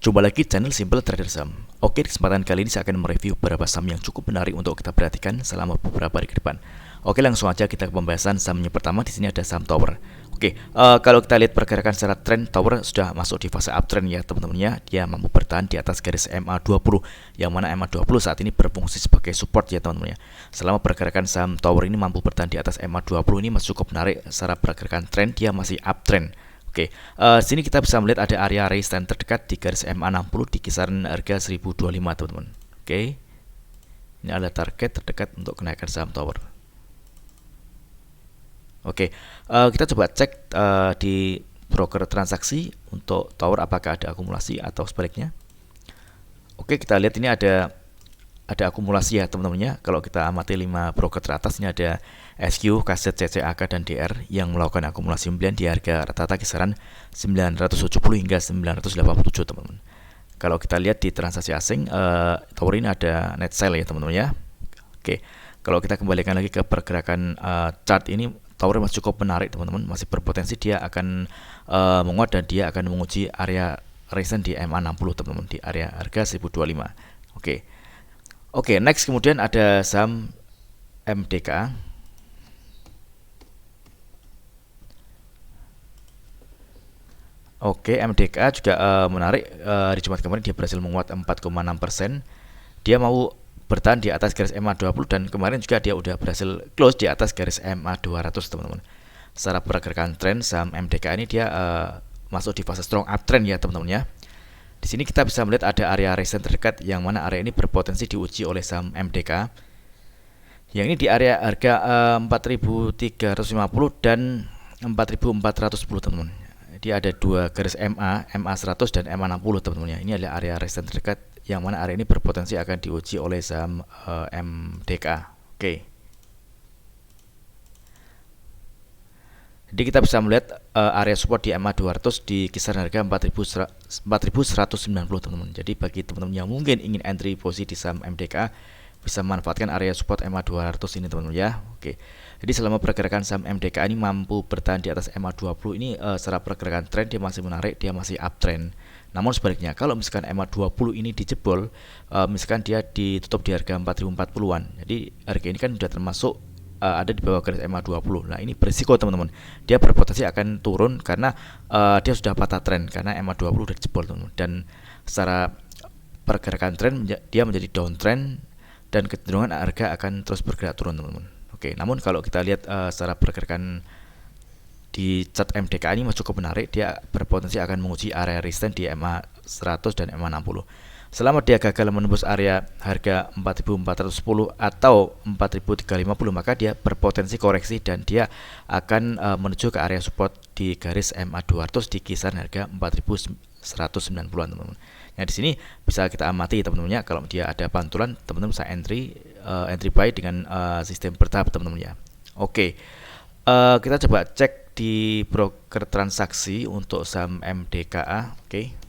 Jumpa lagi channel Simple Trader Saham. Oke, di kesempatan kali ini saya akan mereview beberapa saham yang cukup menarik untuk kita perhatikan selama beberapa hari ke depan. Oke, langsung aja kita ke pembahasan saham yang pertama. Di sini ada saham Tower. Oke, kalau kita lihat pergerakan secara tren, Tower sudah masuk di fase uptrend ya teman-teman ya. Dia mampu bertahan di atas garis MA20, yang mana MA20 saat ini berfungsi sebagai support ya teman-teman ya. Selama pergerakan saham Tower ini mampu bertahan di atas MA20 ini masih cukup menarik secara pergerakan tren, dia masih uptrend. Oke, sini kita bisa melihat ada area resistance terdekat di garis MA60 di kisaran harga 1025 teman-teman. Oke, ini adalah target terdekat untuk kenaikan saham Tower. Oke, kita coba cek di broker transaksi untuk Tower apakah ada akumulasi atau sebaliknya. Oke, kita lihat ini ada akumulasi ya teman-teman ya. Kalau kita amati 5 broker teratas, ini ada SQ, KZ, CCAK, dan DR yang melakukan akumulasi pembelian di harga rata-rata kisaran 970 hingga 987 teman-teman. Kalau kita lihat di transaksi asing, Tower ini ada net sell ya teman-teman ya. Oke, kalau kita kembalikan lagi ke pergerakan chart ini, Tower masih cukup menarik teman-teman, masih berpotensi dia akan menguat dan dia akan menguji area resistance di MA60 teman-teman, di area harga 1025. Oke, next kemudian ada saham MDK. Oke, MDK juga menarik. Di Jumat kemarin dia berhasil menguat 4,6%. Dia mau bertahan di atas garis MA20 dan kemarin juga dia udah berhasil close di atas garis MA200 teman-teman. Secara pergerakan tren saham MDK ini dia masuk di fase strong uptrend ya teman-teman ya. Di sini kita bisa melihat ada area resistance terdekat yang mana area ini berpotensi diuji oleh saham MDK. Yang ini di area harga 4.350 dan 4.410 teman-teman. Dia ada dua garis MA100 dan MA60 teman-teman ya. Ini adalah area resistance terdekat yang mana area ini berpotensi akan diuji oleh saham MDK. Oke. Jadi kita bisa melihat area support di MA200 di kisaran harga 4.190 teman-teman. Jadi bagi teman-teman yang mungkin ingin entry posisi di saham MDK, bisa memanfaatkan area support MA200 ini teman-teman ya. Oke. Jadi selama pergerakan saham MDK ini mampu bertahan di atas MA20 ini secara pergerakan tren dia masih menarik, dia masih uptrend. Namun sebaliknya kalau misalkan MA20 ini dijebol, misalkan dia ditutup di harga 4.040-an. Jadi harga ini kan sudah termasuk ada di bawah garis MA20. Nah, ini berisiko teman-teman. Dia berpotensi akan turun karena dia sudah patah tren karena MA20 sudah jebol teman-teman. Dan secara pergerakan tren dia menjadi downtrend dan kecenderungan harga akan terus bergerak turun teman-teman. Oke, namun kalau kita lihat secara pergerakan di chart MDK ini masih cukup menarik, dia berpotensi akan menguji area resistance di MA100 dan MA60. Selama dia gagal menembus area harga 4.410 atau 4.350, maka dia berpotensi koreksi dan dia akan menuju ke area support di garis MA200 di kisaran harga 4.190-an teman-teman. Nah, di sini bisa kita amati teman-teman ya, kalau dia ada pantulan teman-teman bisa entry buy dengan sistem bertahap teman-teman ya. Oke. Kita coba cek di broker transaksi untuk saham MDKA. Oke.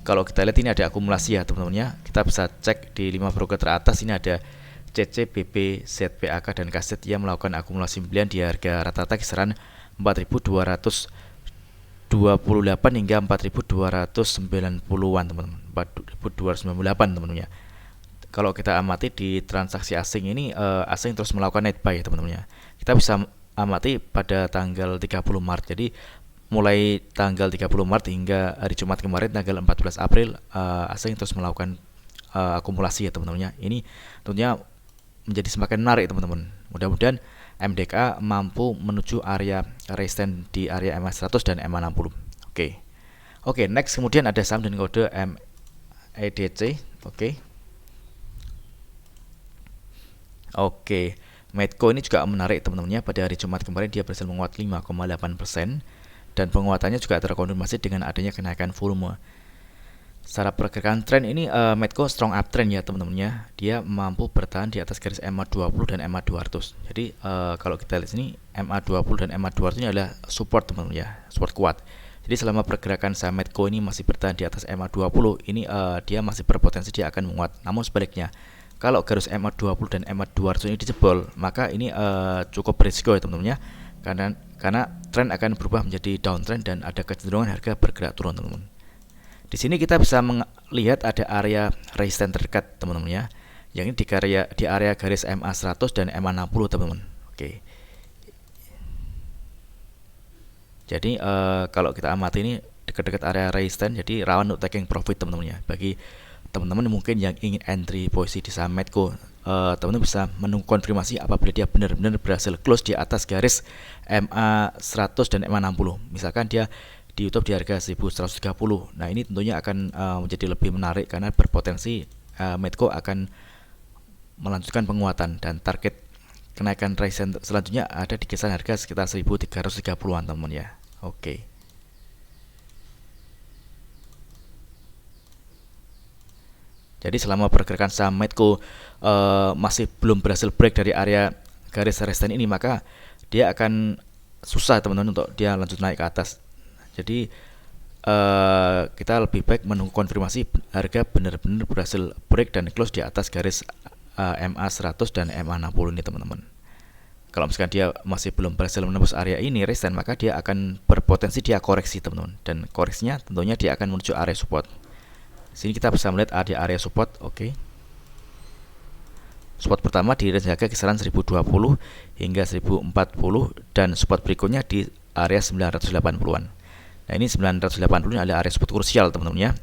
Kalau kita lihat ini ada akumulasi ya teman-teman ya. Kita bisa cek di 5 broker teratas, ini ada CC, BP, ZPAK, dan KZ yang melakukan akumulasi pembelian di harga rata-rata kisaran 4.228 hingga 4.290-an teman-teman. 4.298 teman-teman ya. Kalau kita amati di transaksi asing ini, asing terus melakukan net buy ya teman-teman ya. Kita bisa amati pada tanggal 30 Maret. Jadi mulai tanggal 30 Maret hingga hari Jumat kemarin tanggal 14 April, asing terus melakukan akumulasi ya teman-teman ya. Ini tentunya menjadi semakin menarik teman-teman. Mudah-mudahan MDK mampu menuju area resistance di area MA100 dan MA60. Oke, next kemudian ada saham dengan kode MEDC. Oke, Medco ini juga menarik teman-teman ya. Pada hari Jumat kemarin dia berhasil menguat 5,8% dan penguatannya juga terkonfirmasi dengan adanya kenaikan volume. Secara pergerakan tren ini Medco strong uptrend ya teman-teman ya. Dia mampu bertahan di atas garis MA20 dan MA200. Jadi kalau kita lihat sini MA20 dan MA200 ini adalah support teman-teman ya, support kuat. Jadi selama pergerakan saham Medco ini masih bertahan di atas MA20, ini dia masih berpotensi dia akan menguat. Namun sebaliknya, kalau garis MA20 dan MA200 ini dijebol, maka ini cukup berisiko ya teman-teman ya. karena tren akan berubah menjadi downtrend dan ada kecenderungan harga bergerak turun, teman-teman. Di sini kita bisa melihat ada area resisten terdekat, teman-teman ya. Yang ini di area garis MA 100 dan MA 60, teman-teman. Oke. Jadi kalau kita amati ini dekat-dekat area resisten, jadi rawan untuk taking profit, teman-teman ya. Bagi teman-teman mungkin yang ingin entry posisi di saham Medco, teman-teman bisa menunggu konfirmasi apabila dia benar-benar berhasil close di atas garis MA 100 dan MA 60. Misalkan dia di YouTube di harga 1130. Nah, ini tentunya akan menjadi lebih menarik karena berpotensi Medco akan melanjutkan penguatan dan target kenaikan resisten selanjutnya ada di kisaran harga sekitar 1330-an, teman-teman ya. Oke. Jadi selama pergerakan saham Medco masih belum berhasil break dari area garis resisten ini, maka dia akan susah, teman-teman, untuk dia lanjut naik ke atas. Jadi kita lebih baik menunggu konfirmasi harga benar-benar berhasil break dan close di atas garis MA 100 dan MA 60 ini, teman-teman. Kalau misalkan dia masih belum berhasil menembus area ini resisten, maka dia akan berpotensi dia koreksi, teman-teman. Dan koreksinya tentunya dia akan menuju area support. Sini kita bisa melihat ada area support. Oke. Support pertama di range harga kisaran 1020 hingga 1040 dan support berikutnya di area 980-an. Nah, ini 980 ini adalah area support krusial, teman-teman ya.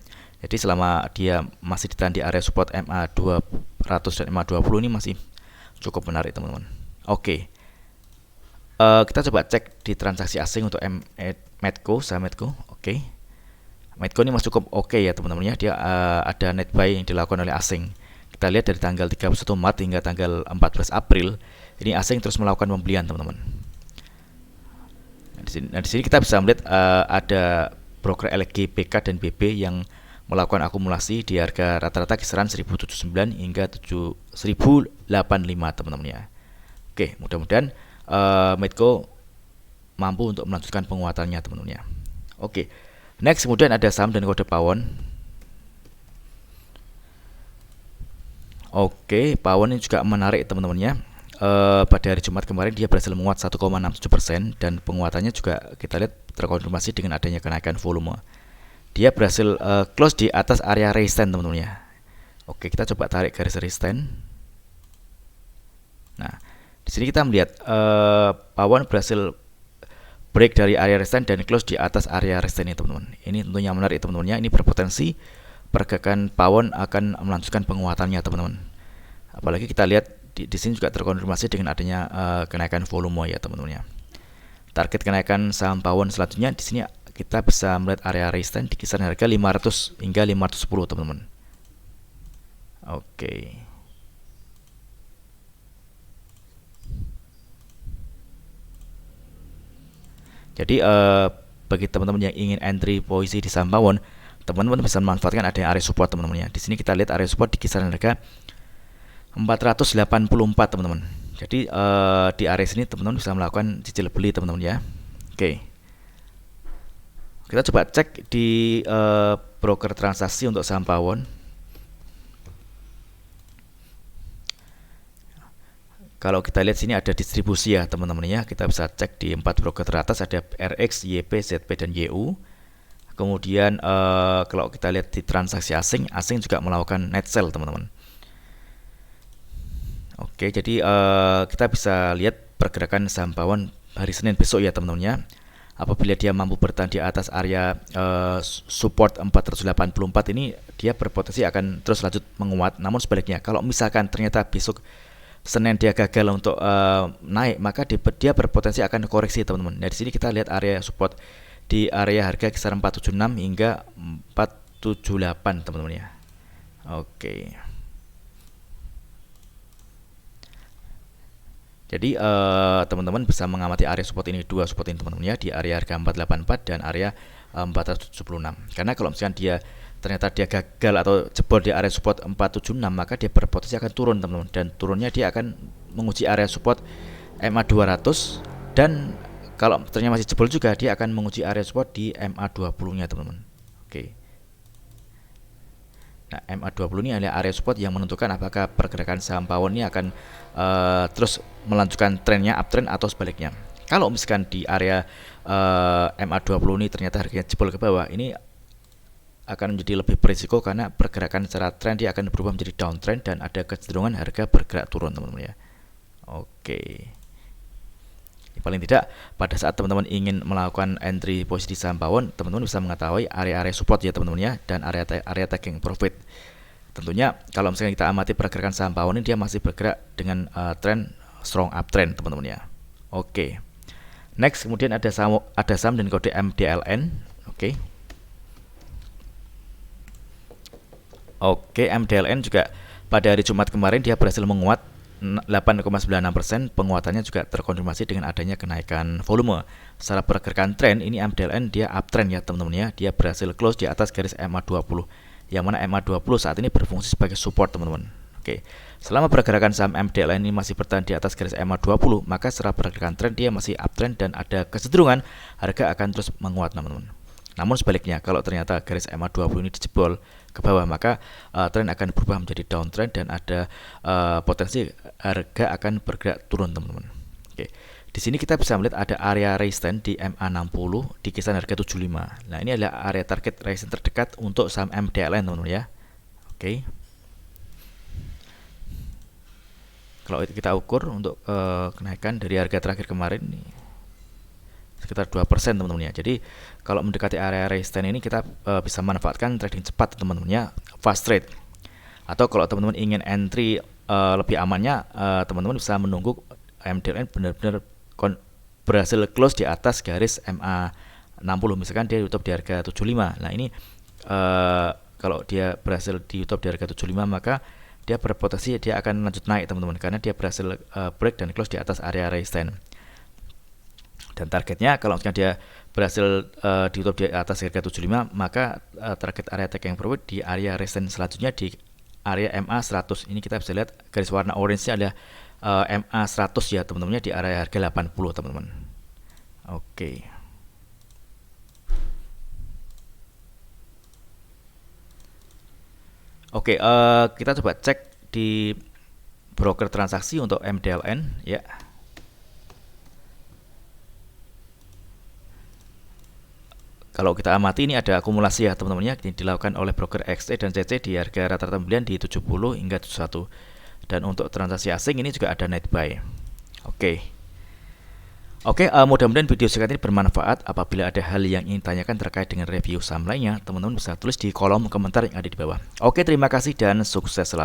Jadi selama dia masih ditahan di area support MA 200 dan MA 20 ini masih cukup menarik, teman-teman. Oke. Kita coba cek di transaksi asing untuk Medco, saham Medco. Oke. Medco ini masih cukup oke ya, teman-teman ya. Dia ada net buy yang dilakukan oleh asing. Kita lihat dari tanggal 31 Maret hingga tanggal 14 April, ini asing terus melakukan pembelian, teman-teman. Nah, di sini kita bisa melihat ada broker LG, BK dan BB yang melakukan akumulasi di harga rata-rata kisaran 1079 hingga 1085, teman-teman ya. Oke, mudah-mudahan Medco mampu untuk melanjutkan penguatannya, teman-teman ya. Oke. Next, kemudian ada saham dan kode Pawon. Oke, Pawon ini juga menarik, teman-teman ya. Pada hari Jumat kemarin dia berhasil menguat 1,67% dan penguatannya juga kita lihat terkonfirmasi dengan adanya kenaikan volume. Dia berhasil close di atas area resisten, teman-teman ya. Oke, kita coba tarik garis resisten. Nah, di sini kita melihat Pawon berhasil break dari area resisten dan close di atas area resisten ini, teman-teman. Ini tentunya menarik, teman-teman ya. Ini berpotensi pergerakan Pawon akan melanjutkan penguatannya, teman-teman. Apalagi kita lihat di sini juga terkonfirmasi dengan adanya kenaikan volume ya, teman-teman ya. Target kenaikan saham Pawon selanjutnya di sini kita bisa melihat area resisten di kisaran harga 500 hingga 510, teman-teman. Oke. Jadi bagi teman-teman yang ingin entry posisi di saham Pawon, teman-teman bisa memanfaatkan adanya area support, teman-teman ya. Di sini kita lihat area support di kisaran harga 484, teman-teman. Jadi di area sini teman-teman bisa melakukan cicil beli, teman-teman ya. Oke. Kita coba cek di broker transaksi untuk saham Pawon. Kalau kita lihat sini ada distribusi ya, teman-teman ya. Kita bisa cek di 4 broker teratas ada RX, YP, ZP dan YU. Kemudian kalau kita lihat di transaksi asing juga melakukan net sell, teman-teman. Oke, jadi kita bisa lihat pergerakan saham Pawon hari Senin besok ya, teman-teman ya. Apabila dia mampu bertahan di atas area support 484 ini, dia berpotensi akan terus lanjut menguat. Namun sebaliknya, kalau misalkan ternyata besok Senin dia gagal untuk naik, maka dia berpotensi akan koreksi, teman-teman. Nah, di sini kita lihat area support di area harga kisaran 476 hingga 478, teman-teman ya. Oke. Jadi teman-teman bisa mengamati area support ini, dua support ini, teman-teman ya, di area harga 484 dan area 476. Karena kalau misalkan dia ternyata dia gagal atau jebol di area support 476, maka dia berpotensi akan turun, teman-teman, dan turunnya dia akan menguji area support MA 200 dan kalau ternyata masih jebol juga dia akan menguji area support di MA 20-nya, teman-teman. Oke. Nah, MA 20 ini adalah area support yang menentukan apakah pergerakan saham Pawon ini akan terus melanjutkan trennya uptrend atau sebaliknya. Kalau misalkan di area MA20 ini ternyata harganya jebol ke bawah, ini akan menjadi lebih berisiko karena pergerakan secara tren dia akan berubah menjadi downtrend dan ada kecenderungan harga bergerak turun, teman-teman ya. Oke. Paling tidak pada saat teman-teman ingin melakukan entry posisi saham pawon, teman-teman bisa mengetahui area-area support ya teman-teman ya, dan area taking profit. Tentunya kalau misalnya kita amati pergerakan saham pawon ini, dia masih bergerak dengan tren strong uptrend teman-teman ya. Oke. Next, kemudian ada saham dan kode MDLN. Oke. Oke, MDLN juga pada hari Jumat kemarin dia berhasil menguat 8,96%. Penguatannya juga terkonfirmasi dengan adanya kenaikan volume. Secara pergerakan tren ini MDLN dia uptrend ya teman-teman ya. Dia berhasil close di atas garis MA20. Yang mana MA20 saat ini berfungsi sebagai support teman-teman. Oke. Selama pergerakan saham MDLN ini masih bertahan di atas garis MA20, maka secara pergerakan tren dia masih uptrend dan ada kecenderungan harga akan terus menguat teman-teman. Namun sebaliknya, kalau ternyata garis MA20 ini dijebol ke bawah, maka tren akan berubah menjadi downtrend dan ada potensi harga akan bergerak turun teman-teman. Oke. Di sini kita bisa melihat ada area resistance di MA60 di kisaran harga 75. Nah, ini adalah area target resistance terdekat untuk saham MDLN teman-teman ya. Oke. Kalau kita ukur untuk kenaikan dari harga terakhir kemarin nih, sekitar 2% teman-teman ya. Jadi kalau mendekati area resistance ini kita bisa manfaatkan trading cepat teman-teman ya, fast trade. Atau kalau teman-teman ingin entry lebih amannya, teman-teman bisa menunggu MDLN benar-benar berhasil close di atas garis MA60. Misalkan dia tutup di harga 75. Nah, ini kalau dia berhasil di tutup di harga 75, maka dia berpotensi dia akan lanjut naik teman-teman, karena dia berhasil break dan close di atas area resistance. Dan targetnya kalau misalnya dia berhasil ditutup di atas harga 75, maka target area taking profit di area resistance selanjutnya di area MA100. Ini kita bisa lihat garis warna orange adalah MA100 ya teman-teman, di area harga 80 teman-teman. Oke. Oke, kita coba cek di broker transaksi untuk MDLN ya. Kalau kita amati ini ada akumulasi ya teman-teman ya, yang dilakukan oleh broker XE dan CC di harga rata-rata pembelian di 70 hingga 71. Dan untuk transaksi asing ini juga ada net buy. Oke. Mudah-mudahan video singkat ini bermanfaat. Apabila ada hal yang ingin tanyakan terkait dengan review saham lainnya, teman-teman bisa tulis di kolom komentar yang ada di bawah. Oke, terima kasih dan sukses selalu.